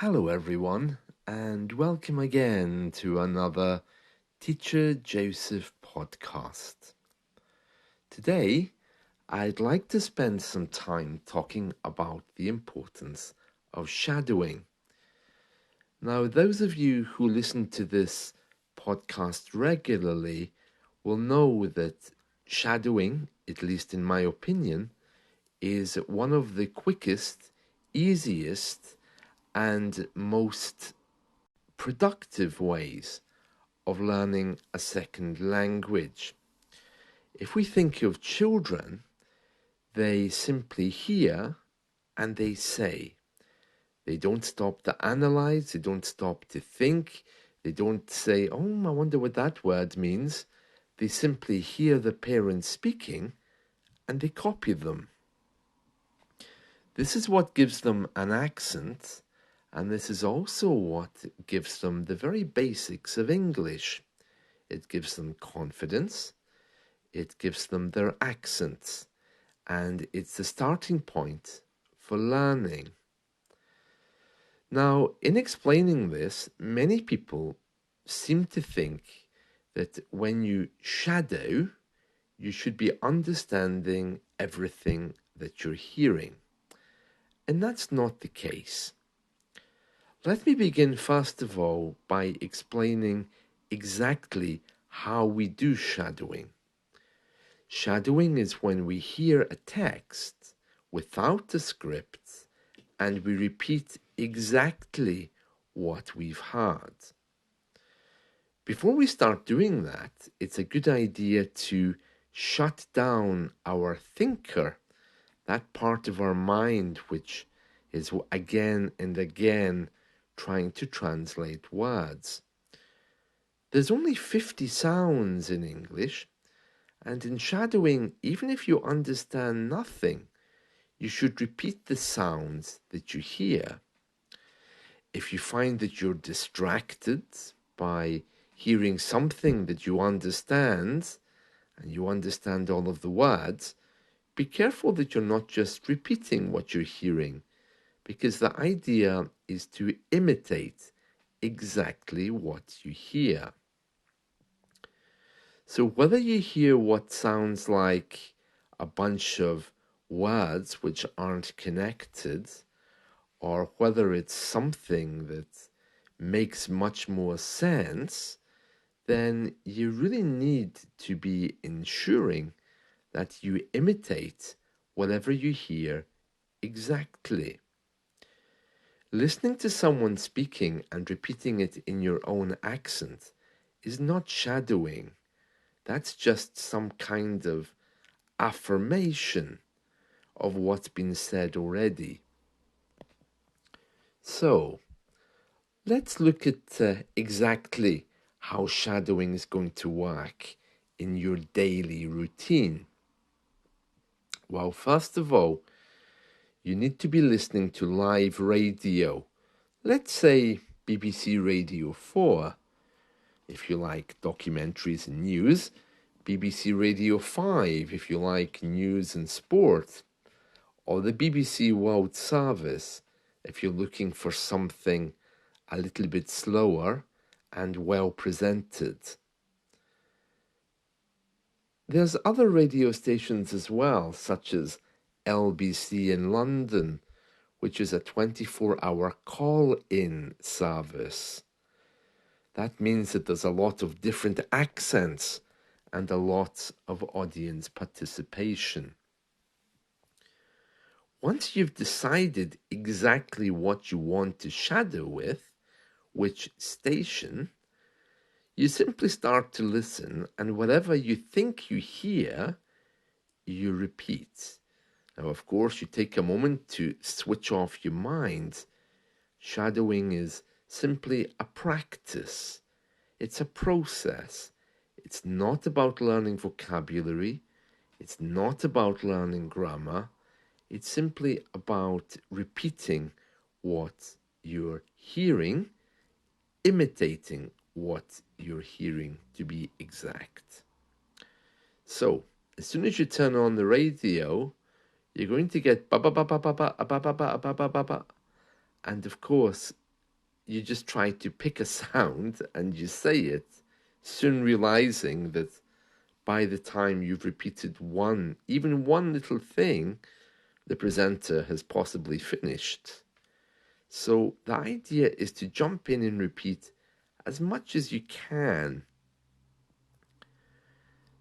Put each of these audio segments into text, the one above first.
Hello, everyone, and welcome again to another Teacher Joseph podcast. Today, I'd like to spend some time talking about the importance of shadowing. Now, those of you who listen to this podcast regularly will know that shadowing, at least in my opinion, is one of the quickest, easiest, and most productive ways of learning a second language. If we think of children, they simply hear and they say. They don't stop to analyze, they don't stop to think, they don't say, oh, I wonder what that word means. They simply hear the parents speaking and they copy them. This is what gives them an accent, and this is also what gives them the very basics of English. It gives them confidence, it gives them their accents, and it's the starting point for learning. Now, in explaining this, many people seem to think that when you shadow, you should be understanding everything that you're hearing. And that's not the case. Let me begin first of all by explaining exactly how we do shadowing. Shadowing is when we hear a text without a script and we repeat exactly what we've heard. Before we start doing that, it's a good idea to shut down our thinker, that part of our mind which is again and again trying to translate words. There's only 50 sounds in English, and in shadowing, even if you understand nothing, you should repeat the sounds that you hear. If you find that you're distracted by hearing something that you understand, and you understand all of the words, be careful that you're not just repeating what you're hearing, because the idea is to imitate exactly what you hear. So whether you hear what sounds like a bunch of words which aren't connected, or whether it's something that makes much more sense, then you really need to be ensuring that you imitate whatever you hear exactly. Listening to someone speaking and repeating it in your own accent is not shadowing. That's just some kind of affirmation of what's been said already. So, let's look at exactly how shadowing is going to work in your daily routine. Well, first of all, you need to be listening to live radio. Let's say BBC Radio 4. If you like documentaries and news, BBC Radio 5 if you like news and sport, or the BBC World Service if you're looking for something a little bit slower and well presented. There's other radio stations as well, such as LBC in London, which is a 24-hour call-in service. That means that there's a lot of different accents and a lot of audience participation. Once you've decided exactly what you want to shadow with, which station, you simply start to listen, and whatever you think you hear, you repeat. Now, of course, you take a moment to switch off your mind. Shadowing is simply a practice. It's a process. It's not about learning vocabulary. It's not about learning grammar. It's simply about repeating what you're hearing, imitating what you're hearing to be exact. So, as soon as you turn on the radio, you're going to get ba ba ba ba ba ba ba ba ba ba ba ba. And of course, you just try to pick a sound and you say it, soon realizing that by the time you've repeated even one little thing, the presenter has possibly finished. So the idea is to jump in and repeat as much as you can.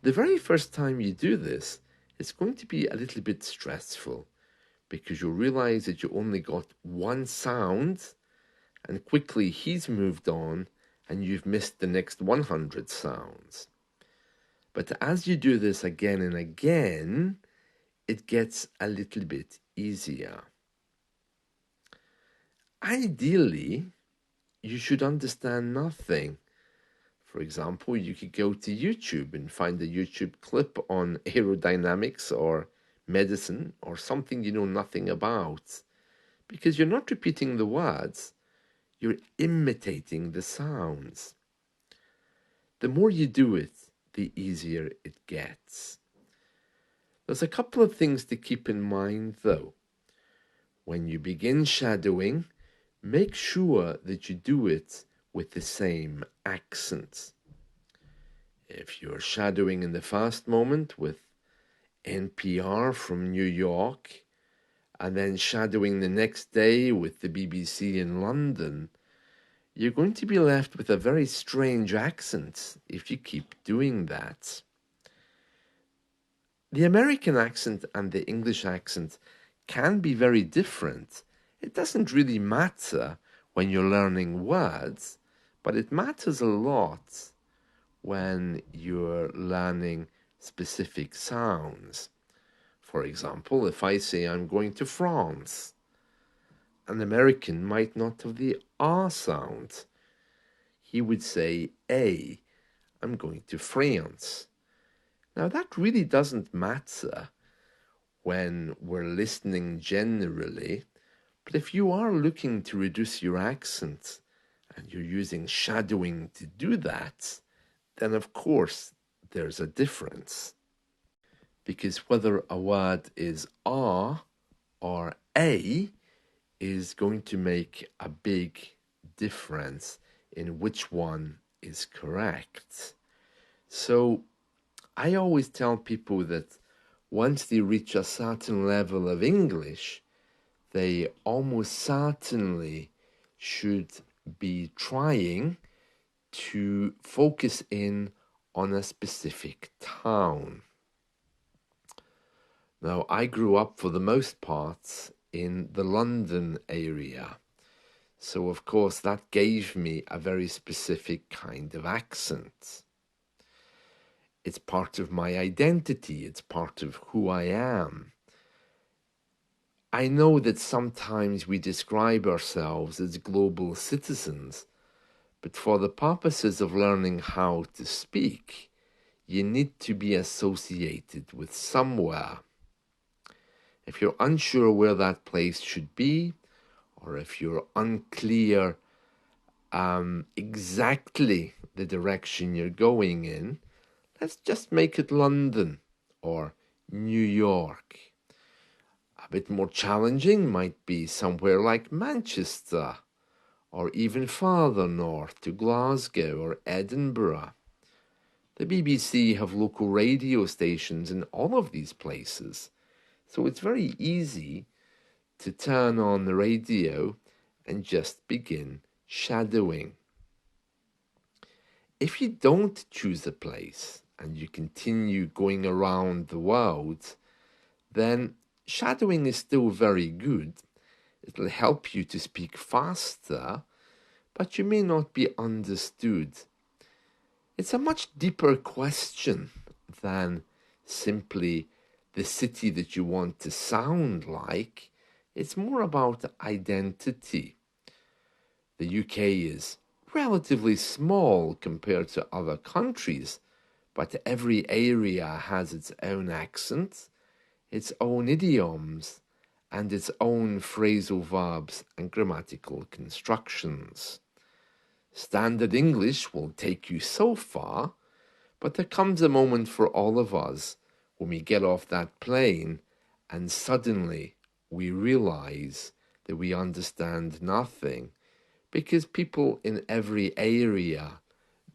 The very first time you do this, it's going to be a little bit stressful because you'll realize that you only got one sound and quickly he's moved on and you've missed the next 100 sounds. But as you do this again and again, it gets a little bit easier. Ideally, you should understand nothing. For example, you could go to YouTube and find a YouTube clip on aerodynamics or medicine or something you know nothing about, because you're not repeating the words, you're imitating the sounds. The more you do it, the easier it gets. There's a couple of things to keep in mind though. When you begin shadowing, make sure that you do it with the same accent. If you're shadowing in the first moment with NPR from New York, and then shadowing the next day with the BBC in London, you're going to be left with a very strange accent if you keep doing that. The American accent and the English accent can be very different. It doesn't really matter when you're learning words, but it matters a lot when you're learning specific sounds. For example, if I say I'm going to France, an American might not have the R sound. He would say A, I'm going to France. Now that really doesn't matter when we're listening generally, but if you are looking to reduce your accent and you're using shadowing to do that, then of course there's a difference. Because whether a word is R or A is going to make a big difference in which one is correct. So I always tell people that once they reach a certain level of English, they almost certainly should be trying to focus in on a specific town. Now, I grew up for the most part in the London area. So, of course, that gave me a very specific kind of accent. It's part of my identity. It's part of who I am. I know that sometimes we describe ourselves as global citizens, but for the purposes of learning how to speak, you need to be associated with somewhere. If you're unsure where that place should be, or if you're unclear exactly the direction you're going in, let's just make it London or New York. A bit more challenging might be somewhere like Manchester, or even farther north to Glasgow or Edinburgh. The BBC have local radio stations in all of these places, so it's very easy to turn on the radio and just begin shadowing. If you don't choose a place and you continue going around the world, then shadowing is still very good. It'll help you to speak faster, but you may not be understood. It's a much deeper question than simply the city that you want to sound like. It's more about identity. The UK is relatively small compared to other countries, but every area has its own accent, its own idioms, and its own phrasal verbs and grammatical constructions. Standard English will take you so far, but there comes a moment for all of us when we get off that plane and suddenly we realize that we understand nothing because people in every area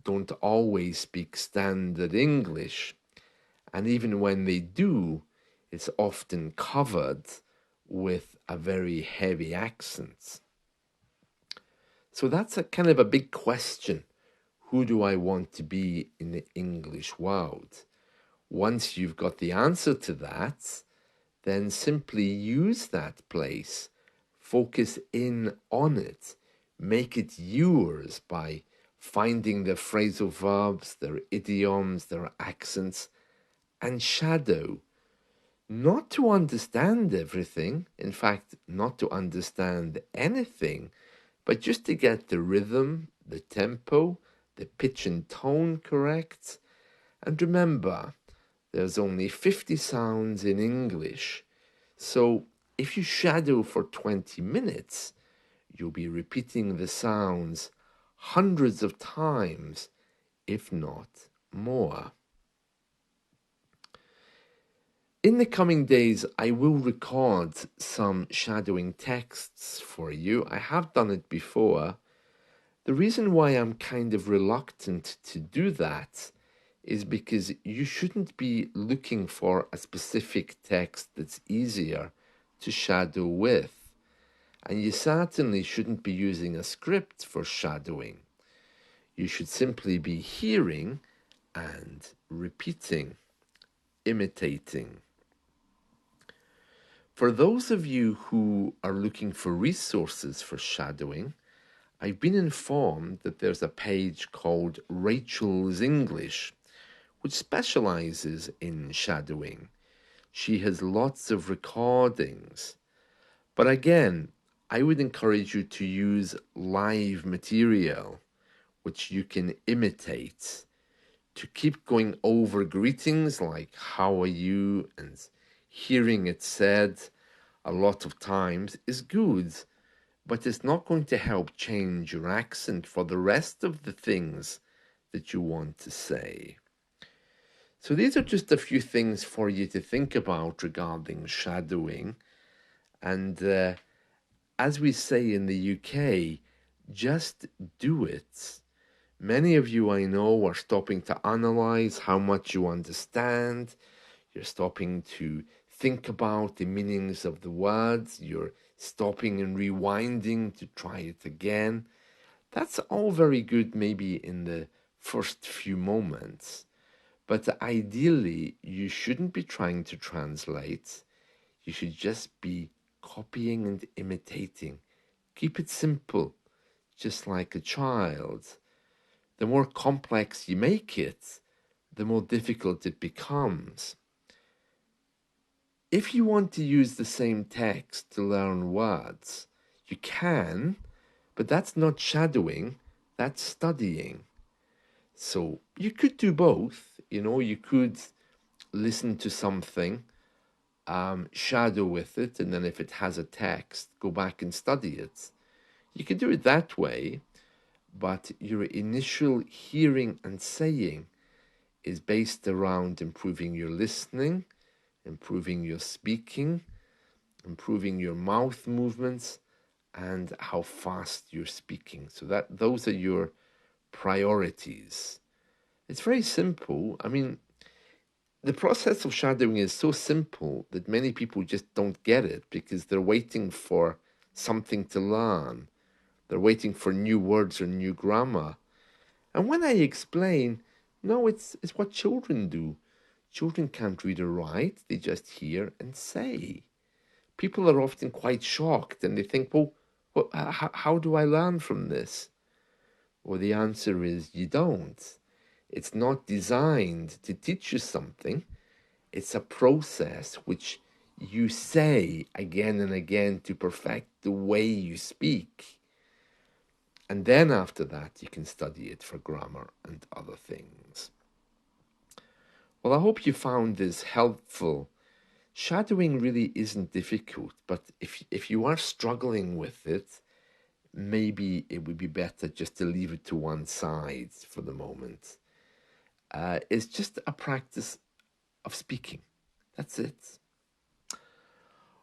don't always speak standard English. And even when they do, it's often covered with a very heavy accent. So that's a kind of a big question. Who do I want to be in the English world? Once you've got the answer to that, then simply use that place. Focus in on it. Make it yours by finding their phrasal verbs, their idioms, their accents, and shadow. Not to understand everything, in fact, not to understand anything, but just to get the rhythm, the tempo, the pitch and tone correct. And remember, there's only 50 sounds in English. So if you shadow for 20 minutes, you'll be repeating the sounds hundreds of times, if not more. In the coming days, I will record some shadowing texts for you. I have done it before. The reason why I'm kind of reluctant to do that is because you shouldn't be looking for a specific text that's easier to shadow with. And you certainly shouldn't be using a script for shadowing. You should simply be hearing and repeating, imitating. For those of you who are looking for resources for shadowing, I've been informed that there's a page called Rachel's English, which specializes in shadowing. She has lots of recordings. But again, I would encourage you to use live material, which you can imitate. To keep going over greetings like how are you and hearing it said a lot of times is good, but it's not going to help change your accent for the rest of the things that you want to say. So these are just a few things for you to think about regarding shadowing. And as we say in the UK, just do it. Many of you I know are stopping to analyze how much you understand. You're stopping to think about the meanings of the words. You're stopping and rewinding to try it again. That's all very good maybe in the first few moments. But ideally, you shouldn't be trying to translate. You should just be copying and imitating. Keep it simple, just like a child. The more complex you make it, the more difficult it becomes. If you want to use the same text to learn words, you can, but that's not shadowing, that's studying. So you could do both. You could listen to something, shadow with it, and then if it has a text, go back and study it. You could do it that way, but your initial hearing and saying is based around improving your listening, improving your speaking, improving your mouth movements, and how fast you're speaking. So those are your priorities. It's very simple. I mean, the process of shadowing is so simple that many people just don't get it because they're waiting for something to learn. They're waiting for new words or new grammar. And when I explain, no, it's what children do. Children can't read or write, they just hear and say. People are often quite shocked and they think, well, how do I learn from this? Well, the answer is you don't. It's not designed to teach you something. It's a process which you say again and again to perfect the way you speak. And then after that, you can study it for grammar and other things. Well, I hope you found this helpful. Shadowing really isn't difficult, but if you are struggling with it, maybe it would be better just to leave it to one side for the moment. It's just a practice of speaking. That's it.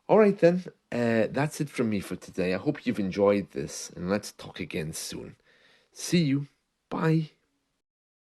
All right, then. That's it from me for today. I hope you've enjoyed this, and let's talk again soon. See you. Bye.